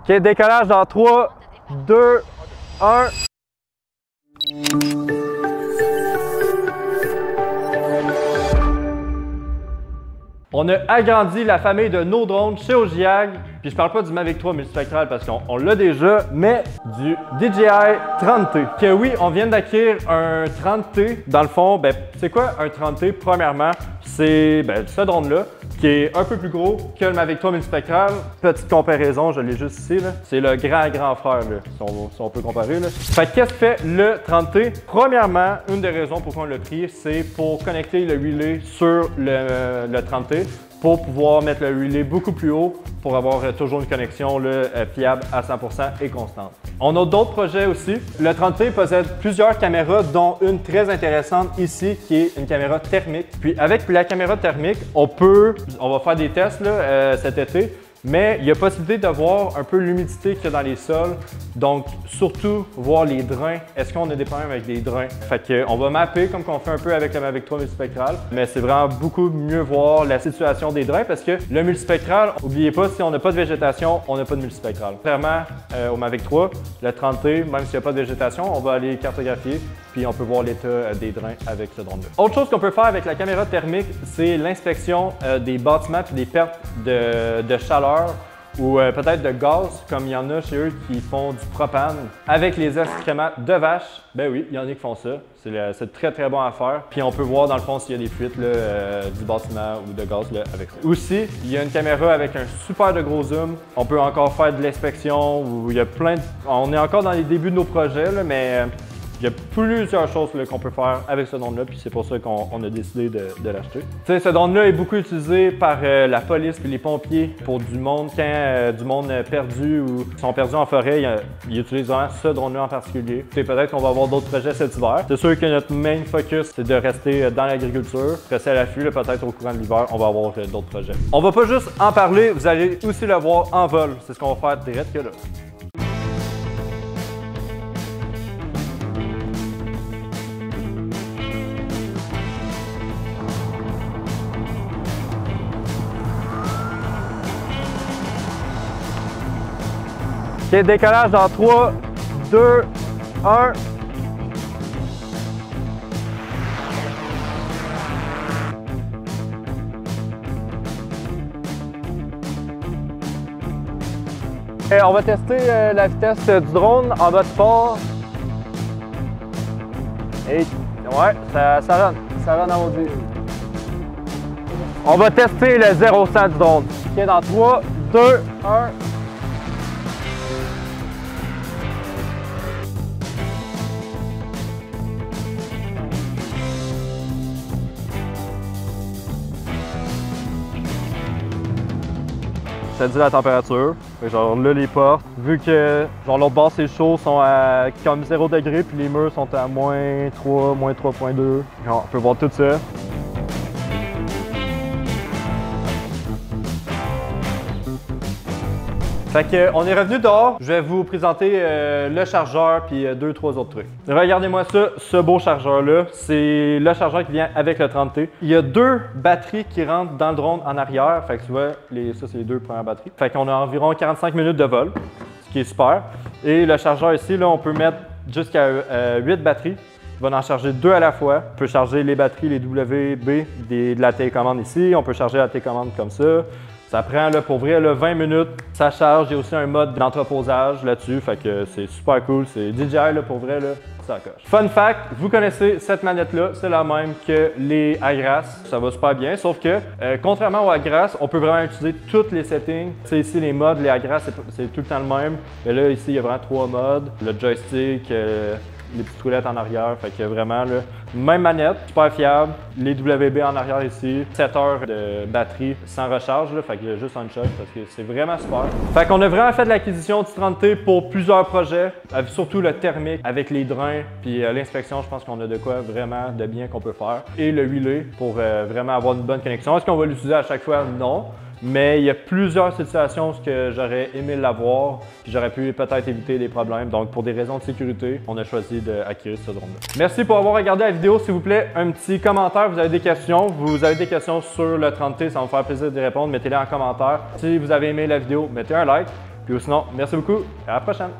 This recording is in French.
OK, décollage dans 3, 2, 1. On a agrandi la famille de nos drones chez Ojiag. Puis je parle pas du Mavic 3 multispectral parce qu'on l'a déjà, mais du DJI 30T. Que oui, on vient d'acquérir un 30T. Dans le fond, c'est quoi un 30T? Premièrement, c'est ce drone-là qui est un peu plus gros que le Mavic 3 multispectral. Petite comparaison, je l'ai juste ici. C'est le grand frère, là, si on peut comparer. Là. Fait qu'est-ce que fait le 30T? Premièrement, une des raisons pourquoi on l'a pris, c'est pour connecter le relay sur le 30T pour pouvoir mettre le relay beaucoup plus haut pour avoir toujours une connexion là, fiable à 100% et constante. On a d'autres projets aussi. Le 30T possède plusieurs caméras, dont une très intéressante ici qui est une caméra thermique. Puis avec la caméra thermique, on va faire des tests là, cet été. Mais il y a possibilité de voir un peu l'humidité qu'il y a dans les sols. Donc, surtout, voir les drains. Est-ce qu'on a des problèmes avec des drains? Fait qu'on va mapper comme qu'on fait un peu avec le Mavic 3 multispectral. Mais c'est vraiment beaucoup mieux voir la situation des drains parce que le multispectral, n'oubliez pas, si on n'a pas de végétation, on n'a pas de multispectral. Vraiment, au Mavic 3, le 30T, même s'il n'y a pas de végétation, on va aller cartographier puis on peut voir l'état des drains avec ce drone-là. Autre chose qu'on peut faire avec la caméra thermique, c'est l'inspection des bâtiments et des pertes de chaleur ou peut-être de gaz, comme il y en a chez eux qui font du propane avec les excréments de vache. Ben oui, il y en a qui font ça. C'est très bon à faire. Puis on peut voir dans le fond s'il y a des fuites là, du bâtiment ou de gaz là, avec ça. Aussi, il y a une caméra avec un super de gros zoom. On peut encore faire de l'inspection. Il y a on est encore dans les débuts de nos projets, là, mais il y a plusieurs choses qu'on peut faire avec ce drone-là, puis c'est pour ça qu'on a décidé de l'acheter. Tu sais, ce drone-là est beaucoup utilisé par la police et les pompiers pour du monde, quand du monde perdu ou sont perdus en forêt, ils utilisent vraiment ce drone-là en particulier. Tu sais, peut-être qu'on va avoir d'autres projets cet hiver. C'est sûr que notre main focus, c'est de rester dans l'agriculture, rester à l'affût, peut-être au courant de l'hiver, on va avoir d'autres projets. On va pas juste en parler, vous allez aussi le voir en vol. C'est ce qu'on va faire direct que là. OK, décollage dans 3, 2, 1. Et on va tester la vitesse du drone en mode sport. Et ouais, ça run en maudit. On va tester le 0-100 du drone. OK, dans 3, 2, 1. Ça dit la température. Genre là, les portes, vu que genre l'autre bord c'est chaud, sont à comme 0 degré, puis les murs sont à moins 3, moins 3.2. On peut voir tout ça. Fait qu'on est revenu dehors, je vais vous présenter le chargeur puis 2-3 autres trucs. Regardez-moi ça, ce beau chargeur-là, c'est le chargeur qui vient avec le 30T. Il y a 2 batteries qui rentrent dans le drone en arrière, fait que tu vois, ça c'est les 2 premières batteries. Fait qu'on a environ 45 minutes de vol, ce qui est super. Et le chargeur ici, là, on peut mettre jusqu'à 8 batteries. On va en charger 2 à la fois. On peut charger les batteries, les WB de la télécommande ici, on peut charger la télécommande comme ça. Ça prend là, pour vrai là, 20 minutes, ça charge. Il y a aussi un mode d'entreposage là-dessus, fait que c'est super cool. C'est DJI là, pour vrai, là, ça coche. Fun fact, vous connaissez cette manette-là, c'est la même que les Agrace. Ça va super bien, sauf que contrairement aux Agrace, on peut vraiment utiliser tous les settings. Tu sais, ici, les modes, les Agrace, c'est tout le temps le même. Mais là, ici, il y a vraiment 3 modes. Le joystick, les petites roulettes en arrière, fait que vraiment là, même manette, super fiable, les WB en arrière ici, 7 heures de batterie sans recharge, là, fait qu'il y a juste un choc parce que c'est vraiment super. Fait qu'on a vraiment fait de l'acquisition du 30T pour plusieurs projets, surtout le thermique avec les drains, puis l'inspection, je pense qu'on a de quoi vraiment de bien qu'on peut faire. Et le relay pour vraiment avoir une bonne connexion. Est-ce qu'on va l'utiliser à chaque fois? Non. Mais il y a plusieurs situations où j'aurais aimé l'avoir, puis j'aurais pu peut-être éviter des problèmes. Donc, pour des raisons de sécurité, on a choisi d'acquérir ce drone-là. Merci pour avoir regardé la vidéo. S'il vous plaît, un petit commentaire. Vous avez des questions. Vous avez des questions sur le 30T, ça va me faire plaisir d'y répondre. Mettez-les en commentaire. Si vous avez aimé la vidéo, mettez un like. Puis sinon, merci beaucoup et à la prochaine!